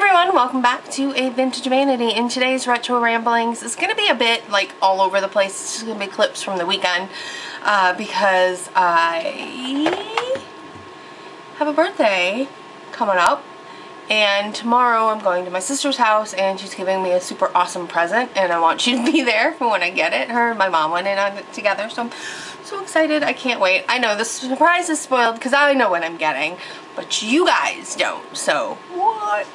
Everyone, welcome back to A Vintage Vanity. In today's retro ramblings, it's going to be a bit like all over the place. It's just going to be clips from the weekend because I have a birthday coming up, and tomorrow I'm going to my sister's house and she's giving me a super awesome present, and I want you to be there for when I get it. Her and my mom went in on it together, so I'm so excited. I can't wait. I know the surprise is spoiled because I know what I'm getting, but you guys don't, so what?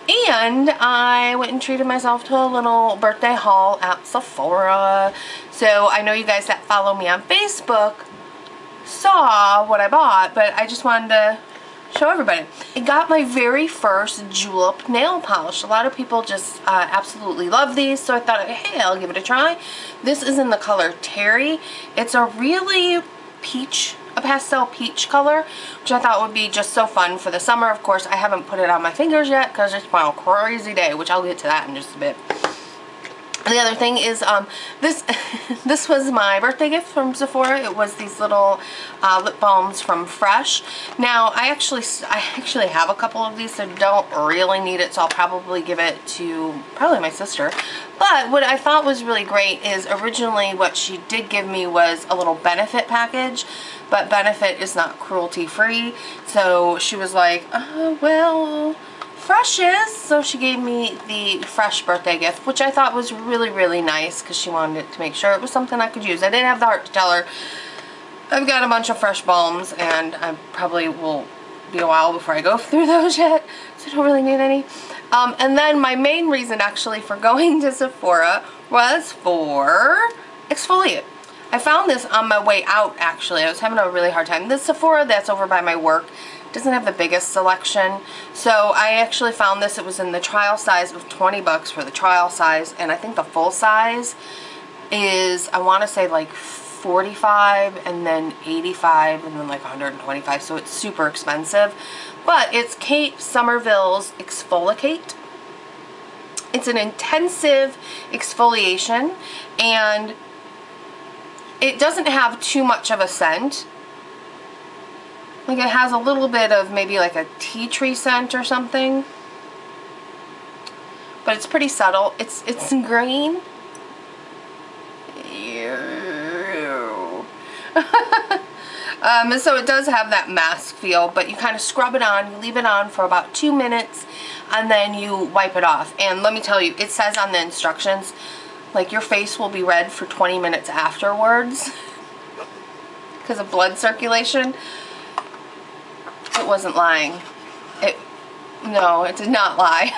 And I went and treated myself to a little birthday haul at Sephora. So I know you guys that follow me on Facebook saw what I bought, but I just wanted to show everybody. I got my very first Julep nail polish. A lot of people just absolutely love these, so I thought, hey, I'll give it a try. This is in the color Terry. It's a really a pastel peach color, which I thought would be just so fun for the summer. Of course, I haven't put it on my fingers yet because it's been a crazy day, which I'll get to that in just a bit. The other thing is this was my birthday gift from Sephora. It was these little lip balms from Fresh. Now I actually have a couple of these, so don't really need it, so I'll probably give it to probably my sister. But what I thought was really great is originally what she did give me was a little Benefit package, but Benefit is not cruelty free, so she was like, well, Fresh is, so she gave me the Fresh birthday gift, which I thought was really, really nice because she wanted to make sure it was something I could use. I didn't have the heart to tell her I've got a bunch of Fresh balms, and I probably will be a while before I go through those yet, so I don't really need any. And then my main reason actually for going to Sephora was for exfoliate. I found this on my way out, actually. I was having a really hard time. This Sephora that's over by my work doesn't have the biggest selection, so I actually found this. It was in the trial size of 20 bucks for the trial size, and I think the full size is, I want to say, like 45 and then 85 and then like 125, so it's super expensive. But it's Kate Somerville's Exfoliate. It's an intensive exfoliation, and it doesn't have too much of a scent. Like, it has a little bit of maybe like a tea tree scent or something, but it's pretty subtle. It's green. So it does have that mask feel, but you kind of scrub it on, you leave it on for about 2 minutes, and then you wipe it off. And let me tell you, it says on the instructions, like, your face will be red for 20 minutes afterwards because of blood circulation. It wasn't lying. No, it did not lie.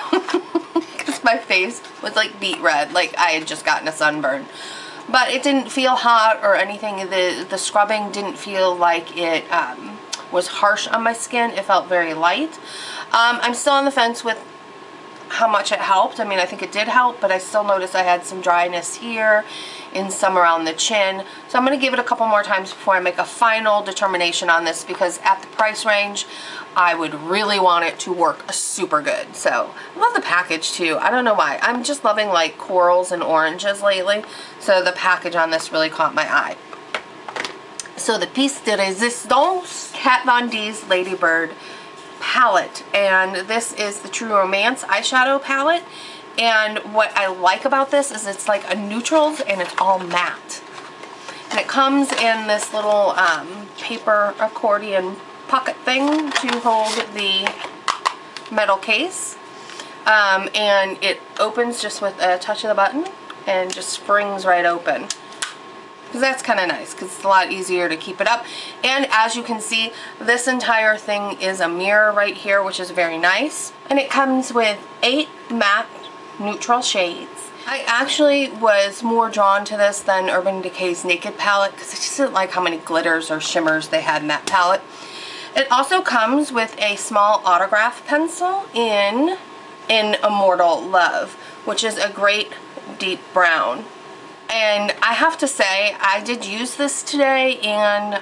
Because my face was like beet red, like I had just gotten a sunburn. But it didn't feel hot or anything. The scrubbing didn't feel like it was harsh on my skin. It felt very light. I'm still on the fence with how much it helped. I mean, I think it did help, but I still noticed I had some dryness here and some around the chin. So I'm going to give it a couple more times before I make a final determination on this, because at the price range, I would really want it to work super good. So I love the package too. I don't know why. I'm just loving like corals and oranges lately. So the package on this really caught my eye. So the piece de resistance, Kat Von D's Ladybird palette, and this is the True Romance eyeshadow palette. And what I like about this is it's like a neutrals and it's all matte, and it comes in this little paper accordion pocket thing to hold the metal case, and it opens just with a touch of the button and just springs right open. Because that's kind of nice, because it's a lot easier to keep it up. And as you can see, this entire thing is a mirror right here, which is very nice. And it comes with 8 matte neutral shades. I actually was more drawn to this than Urban Decay's Naked palette, because I just didn't like how many glitters or shimmers they had in that palette. It also comes with a small autograph pencil in Immortal Love, which is a great deep brown. And I have to say, I did use this today, and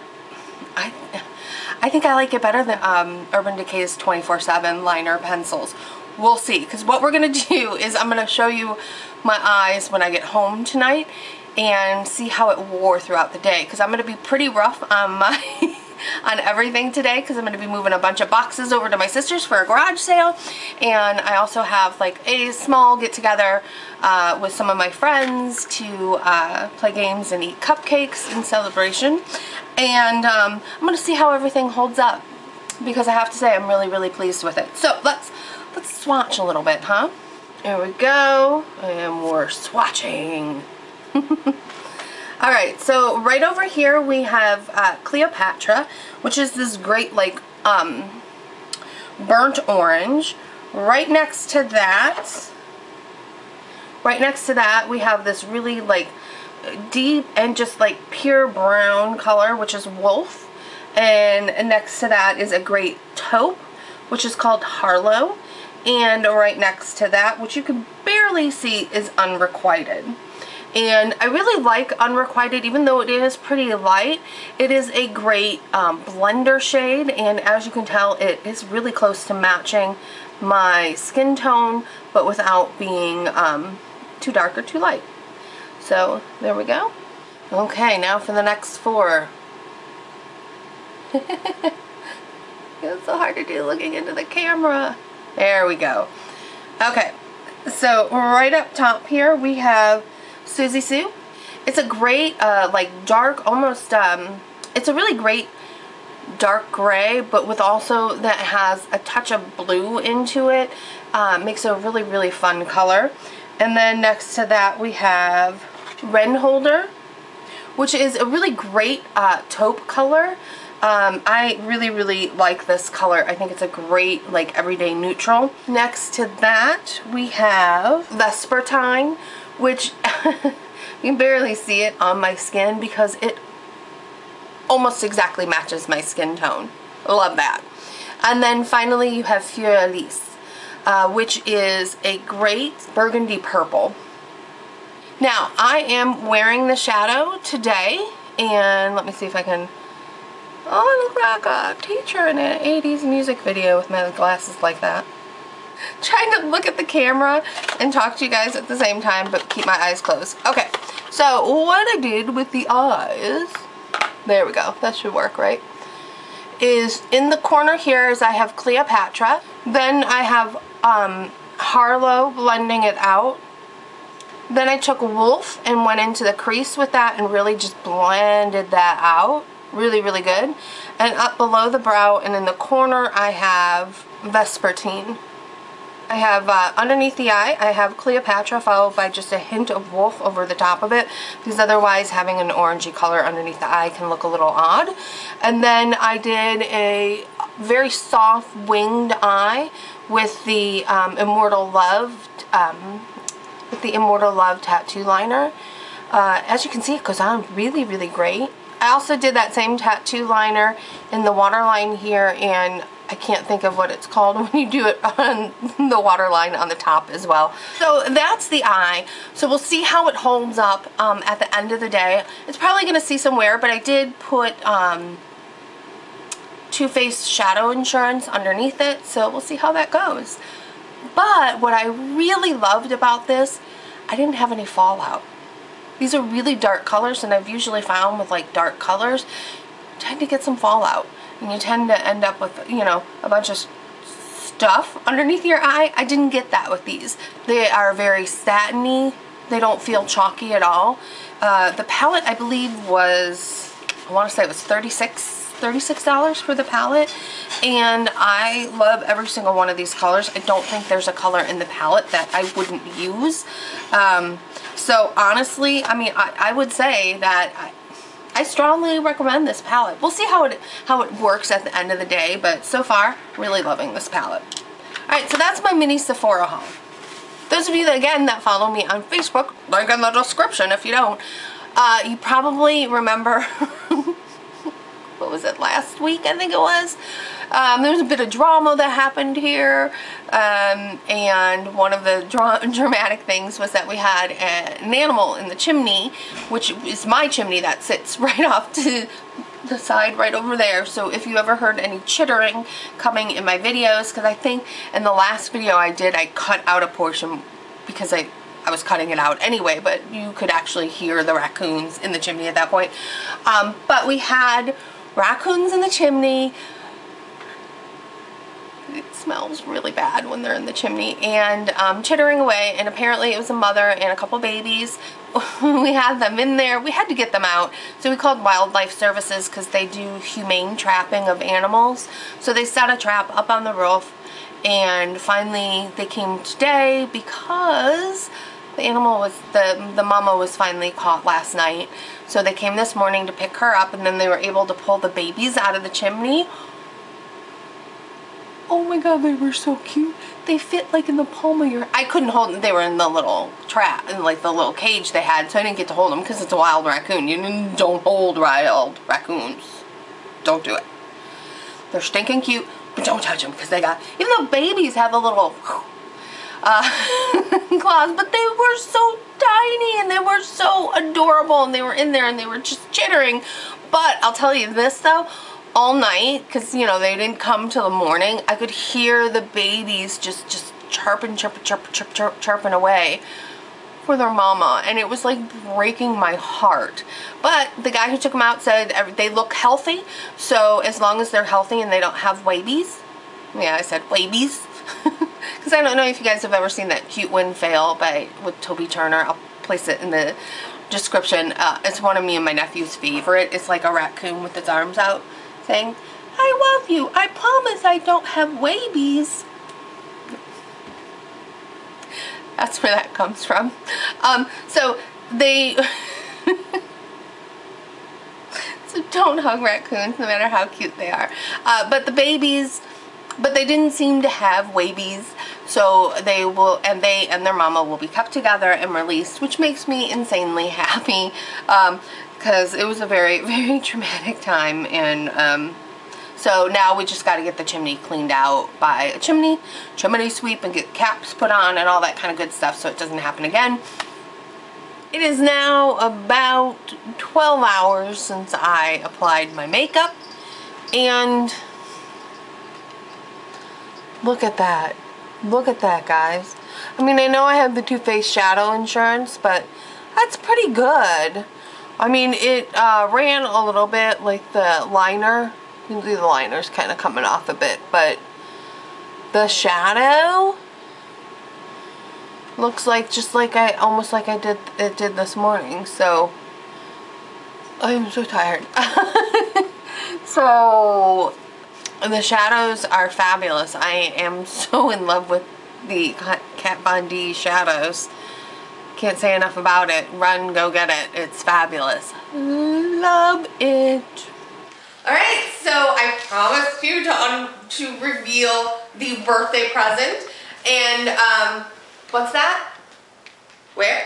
I think I like it better than Urban Decay's 24/7 liner pencils. We'll see, because what we're going to do is I'm going to show you my eyes when I get home tonight and see how it wore throughout the day, because I'm going to be pretty rough on my on everything today because I'm going to be moving a bunch of boxes over to my sister's for a garage sale. And I also have like a small get-together with some of my friends to play games and eat cupcakes in celebration. And I'm going to see how everything holds up because I have to say I'm really, really pleased with it. So let's swatch a little bit, huh? There we go. And we're swatching. Alright, so right over here we have Cleopatra, which is this great like burnt orange. Right next to that we have this really like deep and just like pure brown color, which is Wolf. And next to that is a great taupe, which is called Harlow. And right next to that, which you can barely see, is Unrequited. And I really like Unrequited, even though it is pretty light. It is a great blender shade, and as you can tell, it is really close to matching my skin tone, but without being too dark or too light. So there we go. Okay, now for the next four. It's so hard to do looking into the camera. There we go. Okay, so right up top here we have Susie Sue. It's a great like dark, almost it's a really great dark gray, but with also that has a touch of blue into it. Makes a really, really fun color. And then next to that we have Wren Holder, which is a really great taupe color. I really, really like this color. I think it's a great like everyday neutral. Next to that we have Vespertine, which you can barely see it on my skin because it almost exactly matches my skin tone. Love that. And then finally you have Elise, which is a great burgundy purple. Now I am wearing the shadow today, and let me see if I can. Oh, I look like a teacher in an 80s music video with my glasses like that. Trying to look at the camera and talk to you guys at the same time, but keep my eyes closed. Okay, so what I did with the eyes, there we go, that should work, right? Is in the corner here is I have Cleopatra, then I have Harlow blending it out. Then I took Wolf and went into the crease with that and really just blended that out. Really, really good. And up below the brow and in the corner I have Vespertine. I have underneath the eye I have Cleopatra followed by just a hint of Wolf over the top of it, because otherwise having an orangey color underneath the eye can look a little odd. And then I did a very soft winged eye with the Immortal Love tattoo liner. As you can see, it goes on really, really great. I also did that same tattoo liner in the waterline here, and I can't think of what it's called when you do it on the waterline on the top as well. So that's the eye. So we'll see how it holds up at the end of the day. It's probably going to see some wear, but I did put Too Faced Shadow Insurance underneath it, so we'll see how that goes. But what I really loved about this, I didn't have any fallout. These are really dark colors, and I've usually found with like dark colors, you tend to get some fallout. And you tend to end up with, you know, a bunch of stuff underneath your eye. I didn't get that with these. They are very satiny. They don't feel chalky at all. The palette, I believe, was, I want to say it was $36 for the palette, and I love every single one of these colors. I don't think there's a color in the palette that I wouldn't use. So honestly, I mean, I would say that I strongly recommend this palette. We'll see how it works at the end of the day, but so far, really loving this palette. Alright, so that's my mini Sephora haul. Those of you that, again, that follow me on Facebook, link in the description if you don't, you probably remember, what was it, last week I think it was? There was a bit of drama that happened here, and one of the dramatic things was that we had an animal in the chimney, which is my chimney that sits right off to the side right over there. So if you ever heard any chittering coming in my videos, because I think in the last video I did, I cut out a portion because I was cutting it out anyway, but you could actually hear the raccoons in the chimney at that point. But we had raccoons in the chimney. It smells really bad when they're in the chimney, and chittering away, and apparently it was a mother and a couple babies. We had them in there. We had to get them out, so we called Wildlife Services because they do humane trapping of animals. So they set a trap up on the roof, and finally they came today because the animal was, the mama was finally caught last night. So they came this morning to pick her up, and then they were able to pull the babies out of the chimney. Oh my god, they were so cute. They fit like in the palm of your... I couldn't hold them. They were in the little trap, in like the little cage they had, so I didn't get to hold them because it's a wild raccoon. You don't hold wild raccoons. Don't do it. They're stinking cute, but don't touch them because they got... Even though babies have the little claws, but they were so tiny and they were so adorable, and they were in there and they were just chittering. But I'll tell you this though, all night, because you know they didn't come till the morning, I could hear the babies just chirping away for their mama, and it was like breaking my heart. But the guy who took them out said they look healthy, so as long as they're healthy and they don't have rabies. Yeah, I said rabies. Because I don't know if you guys have ever seen that cute wind fail with Toby Turner. I'll place it in the description. It's one of me and my nephew's favorite. It's like a raccoon with its arms out saying, "I love you. I promise I don't have rabies." That's where that comes from. So they... So don't hug raccoons no matter how cute they are. But the babies... But they didn't seem to have rabies, so they will, and their mama will be kept together and released, which makes me insanely happy, because it was a very, very traumatic time, and so now we just got to get the chimney cleaned out by a chimney sweep and get caps put on and all that kind of good stuff so it doesn't happen again. It is now about 12 hours since I applied my makeup, and look at that. Look at that, guys. I mean, I know I have the Too Faced shadow insurance, but that's pretty good. I mean, it ran a little bit, like the liner. You can see the liner's kind of coming off a bit, but the shadow looks like just like almost like I did this morning. So I'm so tired. So the shadows are fabulous. I am so in love with the Kat Von D shadows. Can't say enough about it. Run, go get it. It's fabulous. Love it. Alright, so I promised you to reveal the birthday present. And, what's that? Where?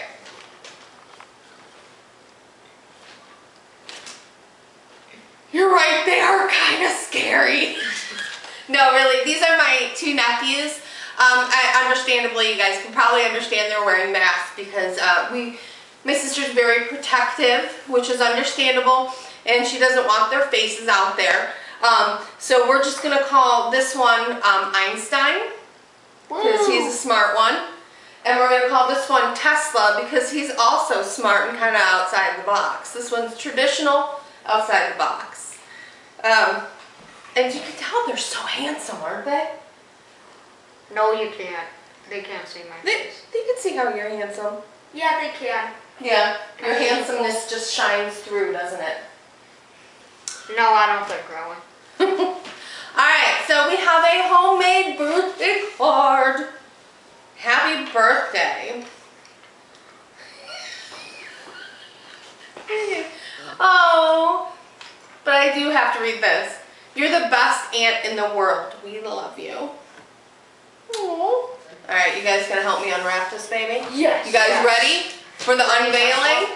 You're right, they are kind of scary. No, really, these are my two nephews. Understandably, you guys can probably understand they're wearing masks because my sister's very protective, which is understandable, and she doesn't want their faces out there. So we're just going to call this one Einstein, because he's a smart one. And we're going to call this one Tesla because he's also smart and kind of outside the box. This one's traditional, outside the box. And you can tell they're so handsome, aren't they? No, you can't. They can't see my face. They can see how you're handsome. Yeah, they can. Yeah, your handsomeness just shines through, doesn't it? No, I don't think growing. Alright, so we have a homemade birthday card. Happy birthday. Oh, but I do have to read this. You're the best aunt in the world. We love you. Aww. Alright, you guys gonna help me unwrap this baby? Yes. You guys ready for the unveiling?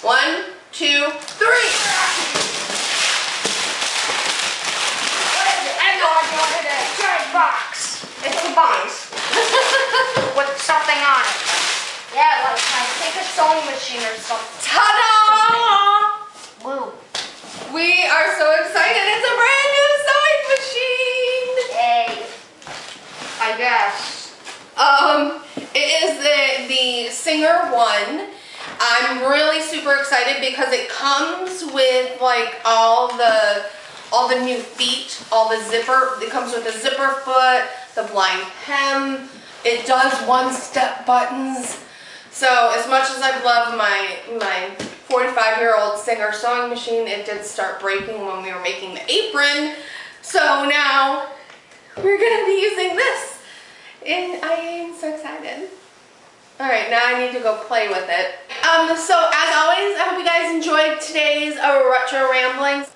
1, 2, 3. What is it? I have no idea what it is. Giant box. It's a box with something on it. Yeah, like I think a sewing machine or something. Ta-da! Woo. We are so excited. It's a brand new sewing machine. Yay. I guess. It is the Singer one. I'm really super excited because it comes with like all the all the new feet, all the zipper. It comes with a zipper foot, the blind hem. It does one-step buttons. So as much as I've loved my 45-year-old Singer sewing machine, it did start breaking when we were making the apron. So now we're gonna be using this. And I am so excited. All right, now I need to go play with it. So as always, I hope you guys enjoyed today's retro ramblings.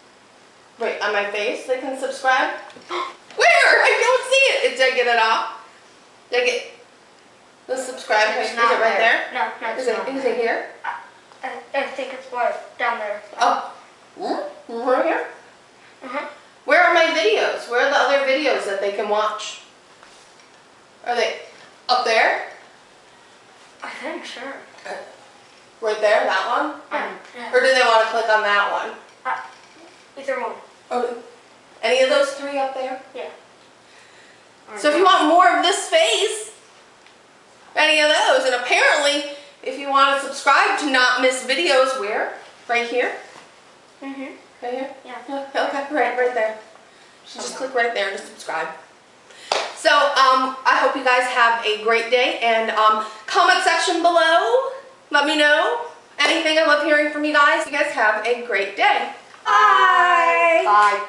Wait, on my face, they can subscribe? Where? I don't see it. Did I get it off? Did I get the subscribe? Is it right there? No, Is it here? I think it's right down there. Oh, right here? Where are my videos? Where are the other videos that they can watch? Are they up there? I think sure. Right there, that one? Yeah. Or do they want to click on that one? Either one. Oh, any of those three up there? Yeah. So if you want more of this face, any of those, and apparently if you want to subscribe to not miss videos, where? Right here? Right here? Yeah. Okay, right there. So just click right there to subscribe. So I hope you guys have a great day, and comment section below, let me know anything. I love hearing from you guys. You guys have a great day. Bye. Bye.